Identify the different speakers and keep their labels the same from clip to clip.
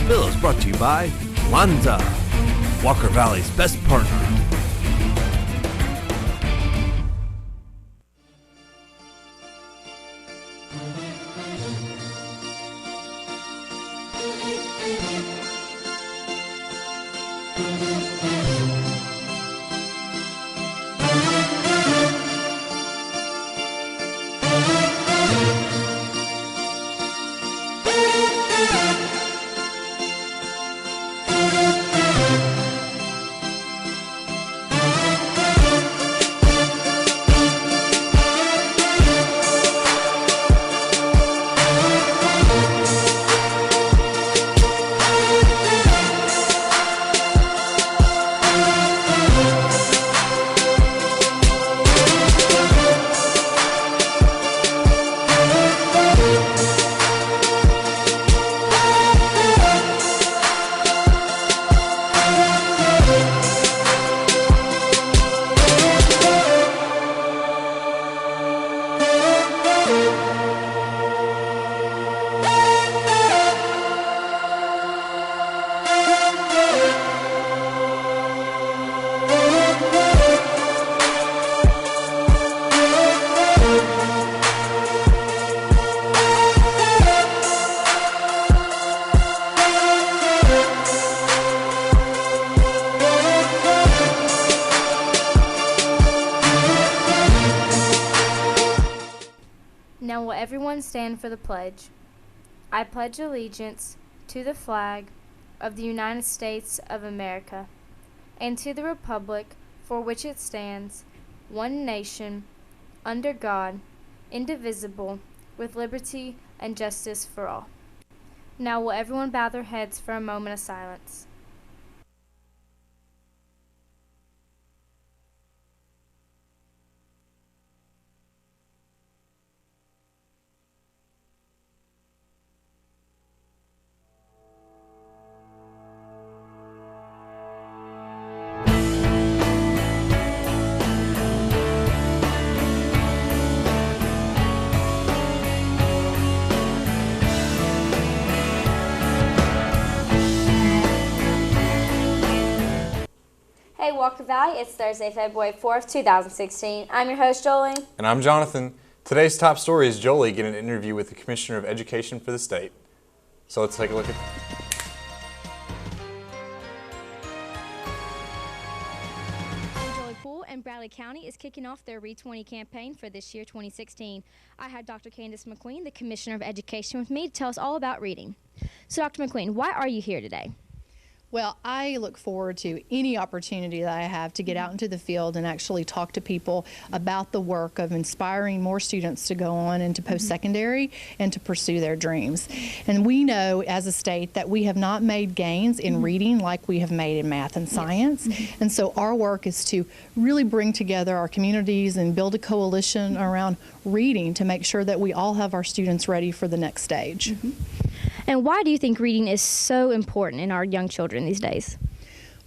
Speaker 1: Bill is brought to you by Lanza, Walker Valley's best partner.
Speaker 2: Now will everyone stand for the pledge. I pledge allegiance to the flag of the United States of America and to the republic for which it stands, one nation, under God, indivisible, with liberty and justice for all. Now will everyone bow their heads for a moment of silence. Hey Walker Valley, it's Thursday, February 4th, 2016. I'm your host, Jolie.
Speaker 3: And I'm Jonathan. Today's top story is Jolie getting an interview with the Commissioner of Education for the state. So let's take a look at
Speaker 4: Jolie Poole and Bradley County is kicking off their Re20 campaign for this year, 2016. I had Dr. Candace McQueen, the Commissioner of Education, with me to tell us all about reading. So Dr. McQueen, why are you here today?
Speaker 5: Well, I look forward to any opportunity that I have to get out into the field and actually talk to people about the work of inspiring more students to go on into post-secondary and to pursue their dreams. And we know as a state that we have not made gains in reading like we have made in math and science. And so our work is to really bring together our communities and build a coalition around reading to make sure that we all have our students ready for the next stage.
Speaker 4: And why do you think reading is so important in our young children these days?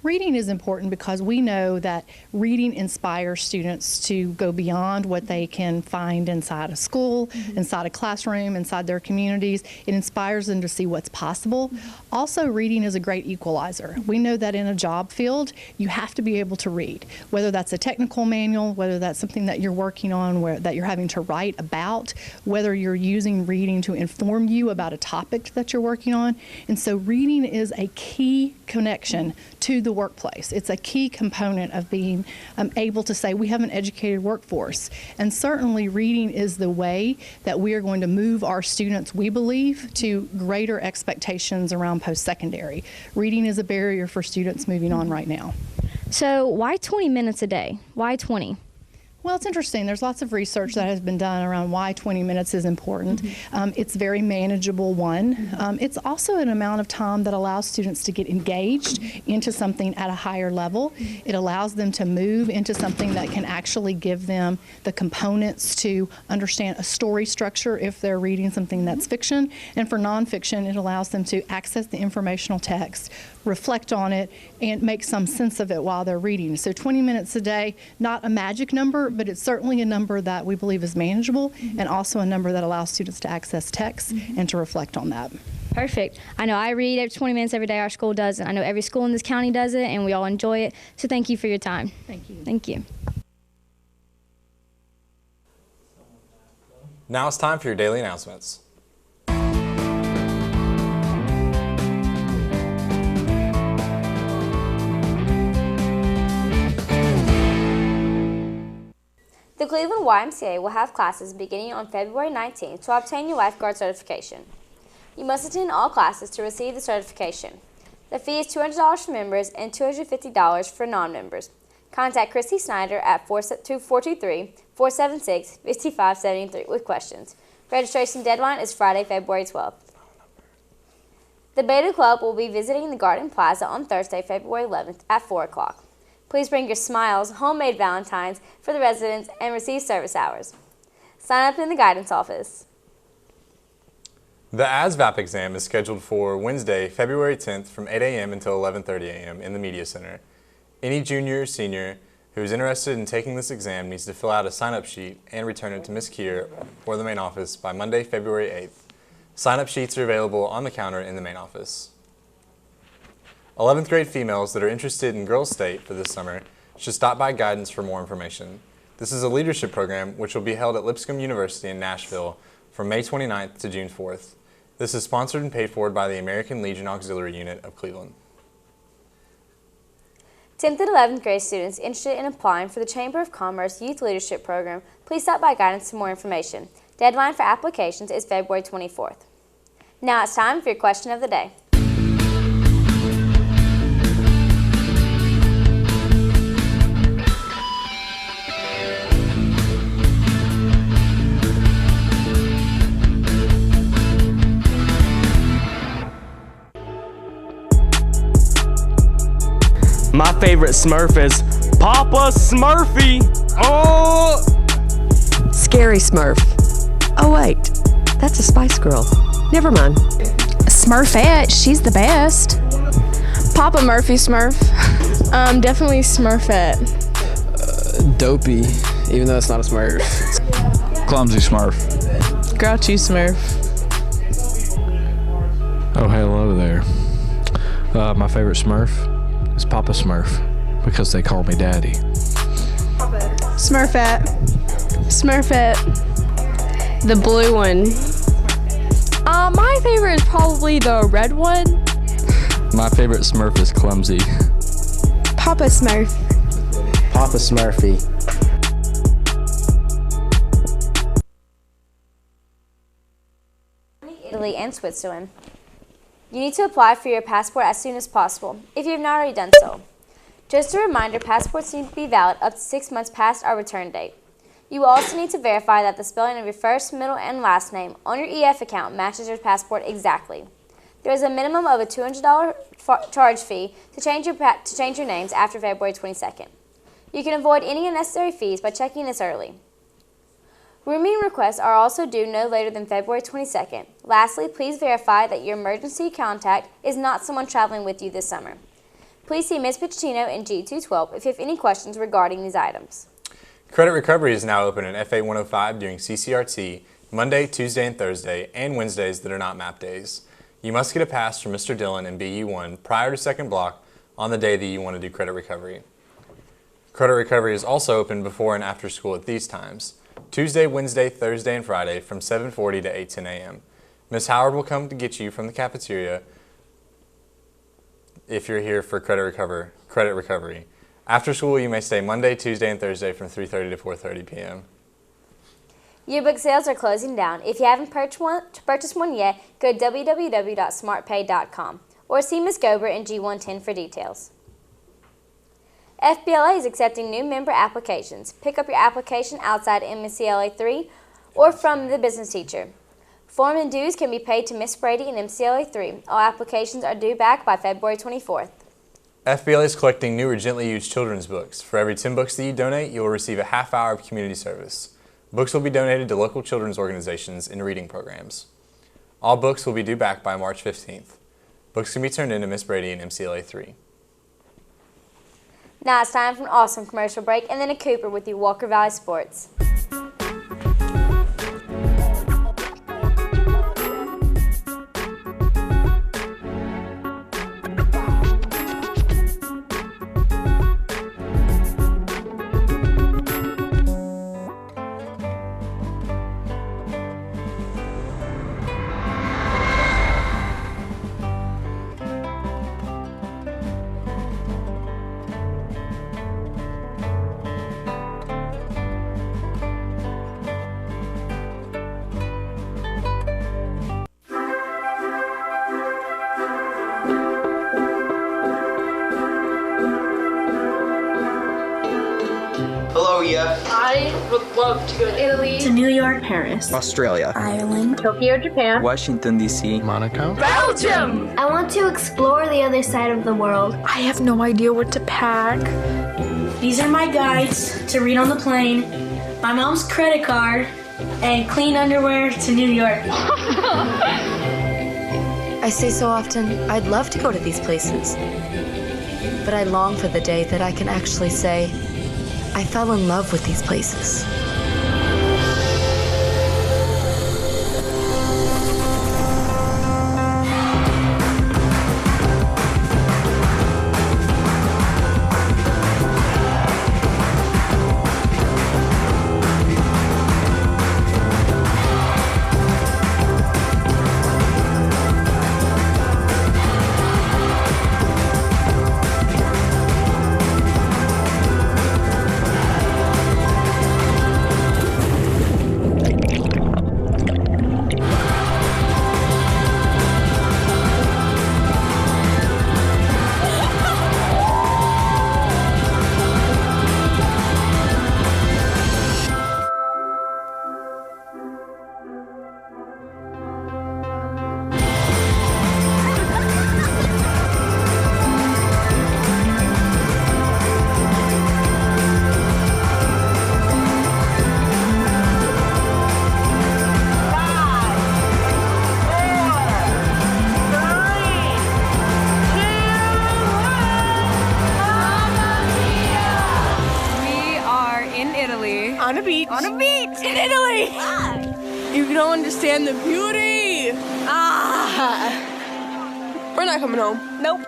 Speaker 5: Reading is important because we know that reading inspires students to go beyond what they can find inside a school, inside a classroom, inside their communities. It inspires them to see what's possible. Also, reading is a great equalizer. We know that in a job field, you have to be able to read, whether that's a technical manual, whether that's something that you're working on, that you're having to write about, whether you're using reading to inform you about a topic that you're working on. And so reading is a key connection to the workplace. It's a key component of being able to say we have an educated workforce. And certainly reading is the way that we are going to move our students, we believe, to greater expectations around post-secondary. Reading is a barrier for students moving on right now.
Speaker 4: So why 20 minutes a day? Why 20?
Speaker 5: Well, it's interesting. There's lots of research that has been done around why 20 minutes is important. It's very manageable, one. It's also an amount of time that allows students to get engaged into something at a higher level. It allows them to move into something that can actually give them the components to understand a story structure if they're reading something that's fiction. And for nonfiction, it allows them to access the informational text, reflect on it, and make some sense of it while they're reading. So 20 minutes a day, not a magic number, but it's certainly a number that we believe is manageable and also a number that allows students to access text and to reflect on that.
Speaker 4: Perfect. I know I read 20 minutes every day. Our school does it. I know every school in this county does it, and we all enjoy it. So thank you for your time.
Speaker 5: Thank you.
Speaker 4: Thank you.
Speaker 3: Now it's time for your daily announcements.
Speaker 2: The Cleveland YMCA will have classes beginning on February 19th to obtain your lifeguard certification. You must attend all classes to receive the certification. The fee is $200 for members and $250 for non-members. Contact Christy Snyder at 423-476-5573 with questions. Registration deadline is Friday, February 12th. The Beta Club will be visiting the Garden Plaza on Thursday, February 11th at 4 o'clock. Please bring your smiles, homemade valentines for the residents, and receive service hours. Sign up in the guidance office.
Speaker 3: The ASVAB exam is scheduled for Wednesday, February 10th from 8 a.m. until 11:30 a.m. in the Media Center. Any junior or senior who is interested in taking this exam needs to fill out a sign-up sheet and return it to Ms. Keir or the main office by Monday, February 8th. Sign-up sheets are available on the counter in the main office. 11th grade females that are interested in Girls State for this summer should stop by guidance for more information. This is a leadership program which will be held at Lipscomb University in Nashville from May 29th to June 4th. This is sponsored and paid for by the American Legion Auxiliary Unit of Cleveland.
Speaker 2: 10th and 11th grade students interested in applying for the Chamber of Commerce Youth Leadership Program, please stop by guidance for more information. Deadline for applications is February 24th. Now it's time for your question of the day.
Speaker 6: My favorite Smurf is Papa Smurfy. Oh!
Speaker 7: Scary Smurf. Oh wait, that's a Spice Girl. Never mind.
Speaker 8: Smurfette, she's the best. Papa Murphy Smurf. Definitely Smurfette.
Speaker 9: Dopey, even though it's not a Smurf.
Speaker 10: Clumsy Smurf.
Speaker 8: Grouchy Smurf.
Speaker 10: Oh, hello there. My favorite Smurf is Papa Smurf because they call me Daddy.
Speaker 8: Smurfette. Smurfette. The blue one. My favorite is probably the red one.
Speaker 10: My favorite Smurf is Clumsy.
Speaker 8: Papa Smurf.
Speaker 9: Papa Smurfy.
Speaker 2: Italy and Switzerland. You need to apply for your passport as soon as possible, if you have not already done so. Just a reminder, passports need to be valid up to 6 months past our return date. You will also need to verify that the spelling of your first, middle, and last name on your EF account matches your passport exactly. There is a minimum of a $200 charge fee to change your names after February 22nd. You can avoid any unnecessary fees by checking this early. Rooming requests are also due no later than February 22nd. Lastly, please verify that your emergency contact is not someone traveling with you this summer. Please see Ms. Pichino in G212 if you have any questions regarding these items.
Speaker 3: Credit recovery is now open in FA 105 during CCRT Monday, Tuesday, and Thursday, and Wednesdays that are not MAP days. You must get a pass from Mr. Dillon in BU1 prior to second block on the day that you want to do credit recovery. Credit recovery is also open before and after school at these times: Tuesday, Wednesday, Thursday, and Friday from 7:40 to 8:10 a.m. Ms. Howard will come to get you from the cafeteria if you're here for credit recovery. After school, you may stay Monday, Tuesday, and Thursday from 3:30 to 4:30 p.m.
Speaker 2: Yearbook sales are closing down. If you haven't purchased one yet, go to www.smartpay.com or see Ms. Gober in G110 for details. FBLA is accepting new member applications. Pick up your application outside MCLA 3 or from the business teacher. Form and dues can be paid to Ms. Brady in MCLA 3. All applications are due back by February 24th.
Speaker 3: FBLA is collecting new or gently used children's books. For every 10 books that you donate, you will receive a half hour of community service. Books will be donated to local children's organizations and reading programs. All books will be due back by March 15th. Books can be turned in to Ms. Brady in MCLA 3.
Speaker 2: Now it's time for an awesome commercial break and then a Cooper with your Walker Valley Sports.
Speaker 11: India.
Speaker 12: I would love to go to Italy.
Speaker 13: To New York, Paris,
Speaker 14: Australia,
Speaker 13: Ireland, Tokyo, Japan,
Speaker 14: Washington, D.C.,
Speaker 10: Monaco,
Speaker 13: Belgium.
Speaker 15: I want to explore the other side of the world.
Speaker 12: I have no idea what to pack.
Speaker 13: These are my guides to read on the plane, my mom's credit card, and clean underwear to New York.
Speaker 16: I say so often, I'd love to go to these places. But I long for the day that I can actually say, I fell in love with these places.
Speaker 12: On a beach. On a beach in Italy. You don't understand the beauty. We're not coming home. Nope.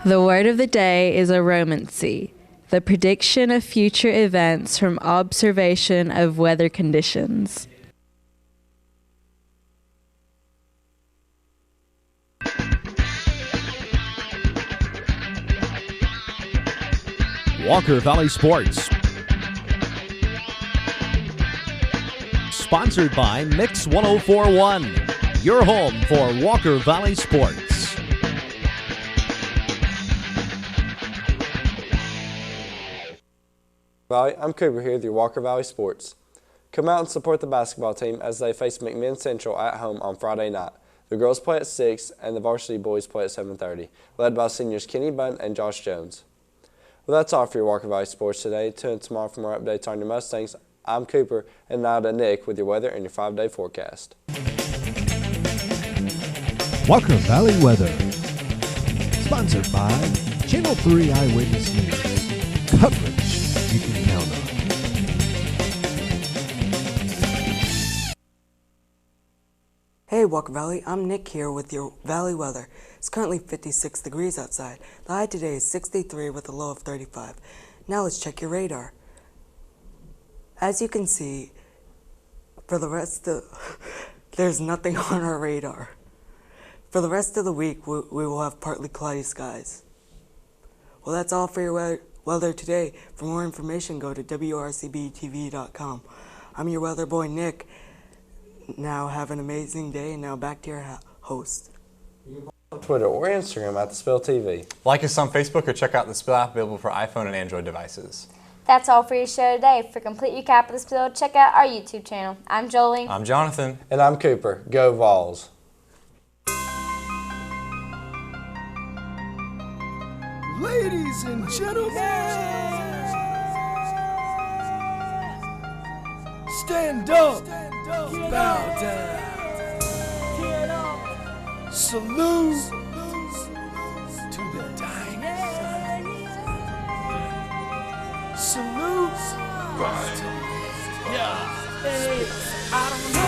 Speaker 17: The word of the day is aromancy, the prediction of future events from observation of weather conditions.
Speaker 1: Walker Valley Sports. Sponsored by Mix 1041, your home for Walker Valley Sports.
Speaker 18: Valley, I'm Cooper here with your Walker Valley Sports. Come out and support the basketball team as they face McMinn Central at home on Friday night. The girls play at 6 and the varsity boys play at 7:30, led by seniors Kenny Bunn and Josh Jones. Well, that's all for your Walker Valley Sports today. Tune in tomorrow for more updates on your Mustangs. I'm Cooper, and now to Nick with your weather and your 5-day forecast.
Speaker 19: Walker Valley weather. Sponsored by Channel 3 Eyewitness News. Coverage you can count on.
Speaker 20: Hey Walker Valley, I'm Nick here with your Valley weather. It's currently 56 degrees outside. The high today is 63 with a low of 35. Now let's check your radar. As you can see, for the rest of there's nothing on our radar. For the rest of the week, we will have partly cloudy skies. Well, that's all for your weather today. For more information, go to WRCBTV.com. I'm your weather boy, Nick. Now have an amazing day, and now back to your host.
Speaker 18: On Twitter or Instagram at The Spill TV.
Speaker 3: Like us on Facebook or check out the Spill app available for iPhone and Android devices.
Speaker 2: That's all for your show today. For complete recap of the Spill, check out our YouTube channel. I'm Jolie.
Speaker 3: I'm Jonathan.
Speaker 18: And I'm Cooper. Go Vols.
Speaker 21: Ladies and gentlemen, stand up, bow down, salute to the dynasty, salute, yeah, hey, I don't know.